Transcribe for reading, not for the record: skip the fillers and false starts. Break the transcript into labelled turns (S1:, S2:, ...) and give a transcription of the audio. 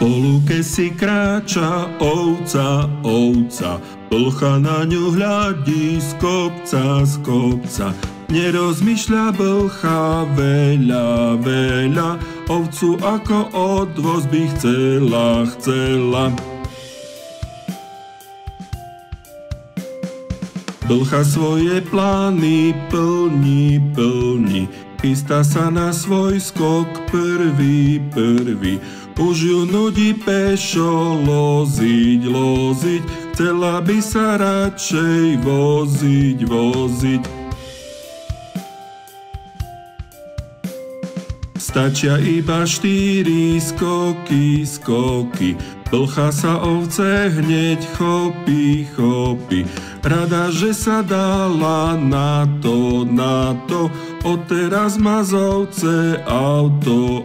S1: Po lúke si kráča ovca, ovca, blcha na ňu hľadí z kopca. Nerozmýšľa blcha veľa, veľa, ovcu ako odvoz by chcela. Blcha svoje plány plní, chystá sa na svoj skok prvý. Už ju nudí pešo loziť, chcela by sa radšej voziť. Stačia iba 4 skoky, blcha sa ovce hneď chopí. Rada, že sa dala na to, odteraz má z ovce auto.